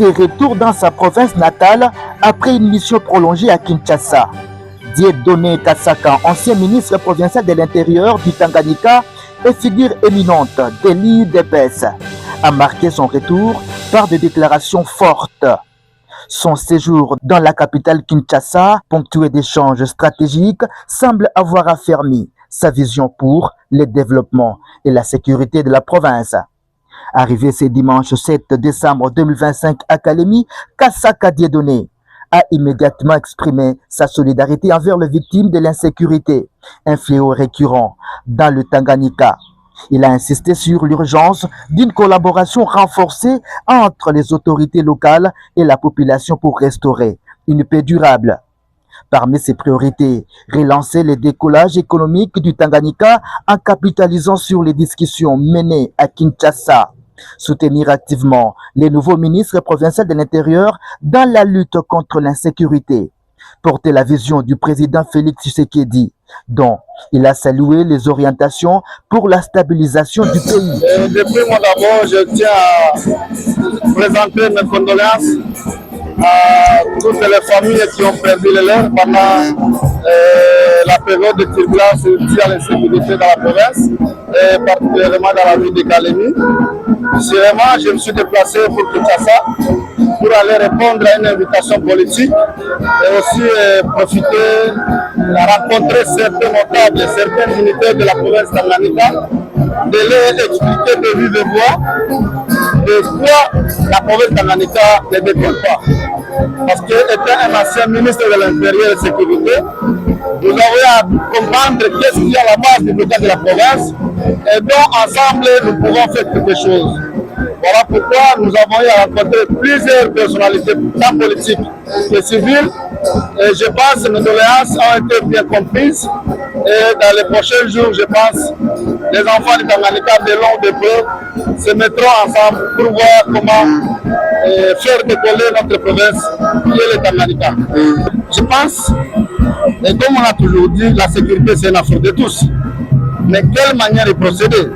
de retour dans sa province natale après une mission prolongée à Kinshasa. Dieudonné Kasaka, ancien ministre provincial de l'Intérieur du Tanganyika et figure éminente de l'IDPS, a marqué son retour par des déclarations fortes. Son séjour dans la capitale Kinshasa, ponctué d'échanges stratégiques, semble avoir affermi sa vision pour le développement et la sécurité de la province. Arrivé ce dimanche 7 décembre 2025 à Kalemi, Kasaka Dieudonné a immédiatement exprimé sa solidarité envers les victimes de l'insécurité, un fléau récurrent dans le Tanganyika. Il a insisté sur l'urgence d'une collaboration renforcée entre les autorités locales et la population pour restaurer une paix durable. Parmi ses priorités, relancer le décollage économique du Tanganyika en capitalisant sur les discussions menées à Kinshasa. Soutenir activement les nouveaux ministres provinciaux de l'Intérieur dans la lutte contre l'insécurité. Porter la vision du président Félix Tshisekedi, dont il a salué les orientations pour la stabilisation du pays. Depuis moi d'abord, je tiens à présenter mes condoléances à toutes les familles qui ont perdu les leurs pendant la période de turbulence due à l'insécurité dans la province, et particulièrement dans la ville de Kalemi. Sûrement, je me suis déplacé pour Kinshasa pour aller répondre à une invitation politique et aussi profiter de rencontrer certains notables, certaines unités de la province Tanganyika, de leur expliquer de vive voix de quoi la province Tanganyika ne dépend pas. Parce qu'étant un ancien ministre de l'Intérieur et de la Sécurité, nous avons à comprendre qu'est-ce qu'il y a à la base du blocage de la province et donc ensemble nous pouvons faire quelque chose. Voilà pourquoi nous avons eu à rencontrer plusieurs personnalités, tant politiques que civiles. Et je pense que nos doléances ont été bien comprises. Et dans les prochains jours, je pense, les enfants du Tanganyika de long de peu se mettront ensemble pour voir comment faire décoller notre province qui est le Tanganyika. Je pense, et comme on a toujours dit, la sécurité c'est une affaire de tous. Mais quelle manière de procéder?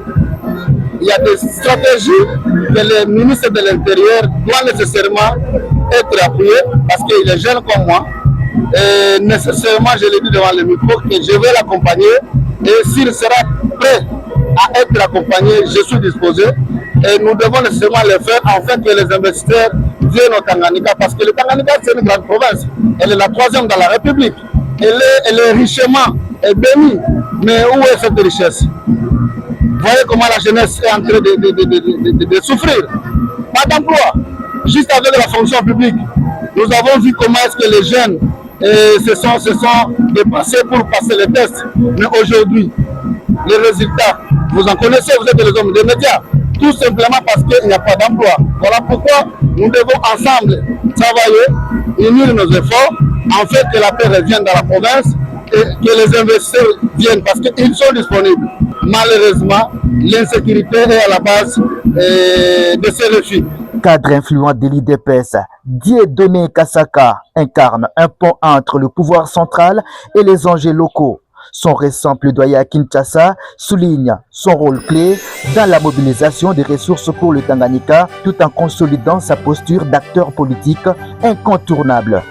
Il y a des stratégies que le ministre de l'Intérieur doit nécessairement être appuyé parce qu'il est jeune comme moi. Et nécessairement, je l'ai dit devant le micro, que je vais l'accompagner. Et s'il sera prêt à être accompagné, je suis disposé. Et nous devons nécessairement le faire afin que les investisseurs viennent au Tanganyika. Parce que le Tanganyika, c'est une grande province. Elle est la troisième dans la République. Elle est richement bénie. Mais où est cette richesse? Vous voyez comment la jeunesse est en train de souffrir. Pas d'emploi, juste avec la fonction publique. Nous avons vu comment est-ce que les jeunes se sont dépassés pour passer les tests. Mais aujourd'hui, les résultats, vous en connaissez, vous êtes les hommes des médias. Tout simplement parce qu'il n'y a pas d'emploi. Voilà pourquoi nous devons ensemble travailler, unir nos efforts, en fait que la paix revienne dans la province et que les investisseurs viennent parce qu'ils sont disponibles. Malheureusement, l'insécurité est à la base de ces refus. Cadre influent de l'IDPS, Dieudonné Kasaka incarne un pont entre le pouvoir central et les enjeux locaux. Son récent plaidoyer à Kinshasa souligne son rôle clé dans la mobilisation des ressources pour le Tanganyika tout en consolidant sa posture d'acteur politique incontournable.